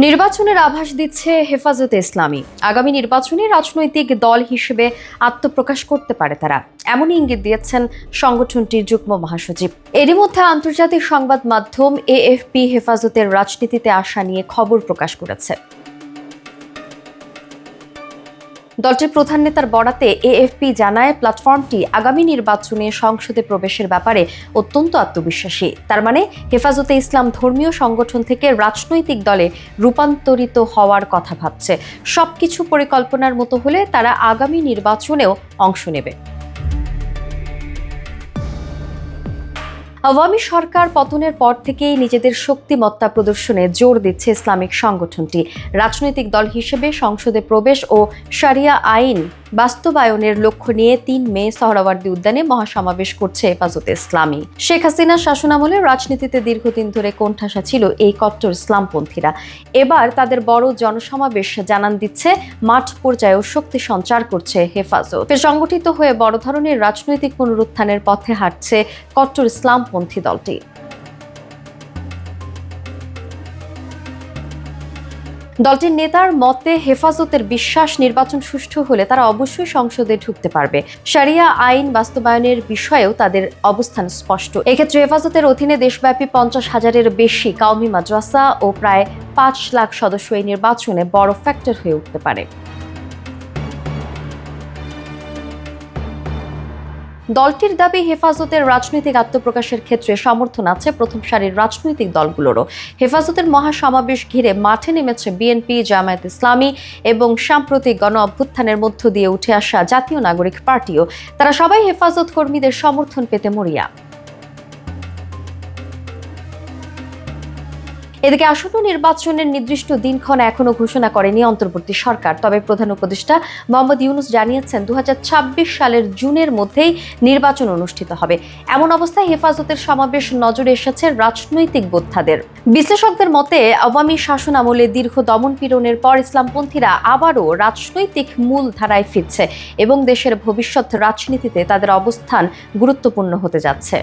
নির্বাচনের আভাস দিচ্ছে হেফাজতে ইসলামী। আগামী নির্বাচনে রাজনৈতিক দল হিসেবে আত্মপ্রকাশ করতে পারে তারা, এমনই ইঙ্গিত দিয়েছেন সংগঠনটির যুগ্ম মহাসচিব। এরই মধ্যে আন্তর্জাতিক সংবাদ মাধ্যম এএফপি হেফাজতের রাজনীতিতে আসা নিয়ে খবর প্রকাশ করেছে। দলটির প্রধান নেতার বরাতে এএফপি জানায়, প্ল্যাটফর্মটি আগামী নির্বাচনে সংসদে প্রবেশের ব্যাপারে অত্যন্ত আত্মবিশ্বাসী। তার মানে হেফাজতে ইসলাম ধর্মীয় সংগঠন থেকে রাজনৈতিক দলে রূপান্তরিত হওয়ার কথা ভাবছে। সবকিছু পরিকল্পনার মতো হলে তারা আগামী নির্বাচনেও অংশ নেবে। আওয়ামী সরকার পতনের পর থেকেই নিজেদের শক্তিমত্তা প্রদর্শনে জোর দিচ্ছে ইসলামিক সংগঠনটি। রাজনৈতিক দল হিসেবে সংসদে প্রবেশ ও শরিয়া আইন বাস্তবায়নের লক্ষ্য নিয়ে ৩ মে সোহরাওয়ার্দী উদ্যানে মহাসমাবেশ করছে হেফাজতে ইসলামী। শেখ হাসিনার শাসনামলে রাজনীতিতে দীর্ঘদিন ধরে কোণঠাসা ছিল এই কট্টর ইসলামপন্থীরা। এবার তাদের বড় জনসমাবেশ জানান দিচ্ছে মাঠ পর্যায়েও শক্তি সঞ্চার করছে হেফাজত। সংগঠিত হয়ে বড় ধরনের রাজনৈতিক পুনরুত্থানের পথে হাঁটছে কট্টর ইসলামপন্থী দলটি। দলটির নেতার মতে, হেফাজতের বিশ্বাস, নির্বাচন সুষ্ঠু হলে তারা অবশ্যই সংসদে ঢুকতে পারবে। শরিয়া আইন বাস্তবায়নের বিষয়েও তাদের অবস্থান স্পষ্ট। এক্ষেত্রে হেফাজতের অধীনে দেশব্যাপী 50,000-এর বেশি কওমি মাদ্রাসা ও প্রায় 5 লাখ সদস্য এই নির্বাচনে বড় ফ্যাক্টর হয়ে উঠতে পারে। দলটির দাবি, হেফাজতের রাজনৈতিক আত্মপ্রকাশের ক্ষেত্রে সমর্থন আছে প্রথম সারির রাজনৈতিক দলগুলোরও। হেফাজতের মহাসমাবেশ ঘিরে মাঠে নেমেছে বিএনপি, জামায়াত ইসলামী এবং সাম্প্রতিক গণ অভ্যুত্থানের মধ্য দিয়ে উঠে আসা জাতীয় নাগরিক পার্টিও। তারা সবাই হেফাজত কর্মীদের সমর্থন পেতে মরিয়া। এদিকে আসন্ন নির্বাচনের নির্দিষ্ট দিনক্ষণ এখনো ঘোষণা করেনি অন্তর্বর্তী সরকার। তবে প্রধান উপদেষ্টা মোহাম্মদ ইউনূস জানিয়েছেন, 2026 সালের জুনের মধ্যেই নির্বাচন অনুষ্ঠিত হবে। এমন অবস্থায় হেফাজতের সমাবেশ নজরে এসেছে রাজনৈতিক বোদ্ধাদের। বিশ্লেষকদের মতে, আওয়ামী শাসন আমলে দীর্ঘ দমন-পীড়নের পর ইসলামপন্থীরা আবারও রাজনৈতিক মূল ধারায় ফিরছে এবং দেশের ভবিষ্যৎ রাজনীতিতে তাদের অবস্থান গুরুত্বপূর্ণ হতে যাচ্ছে।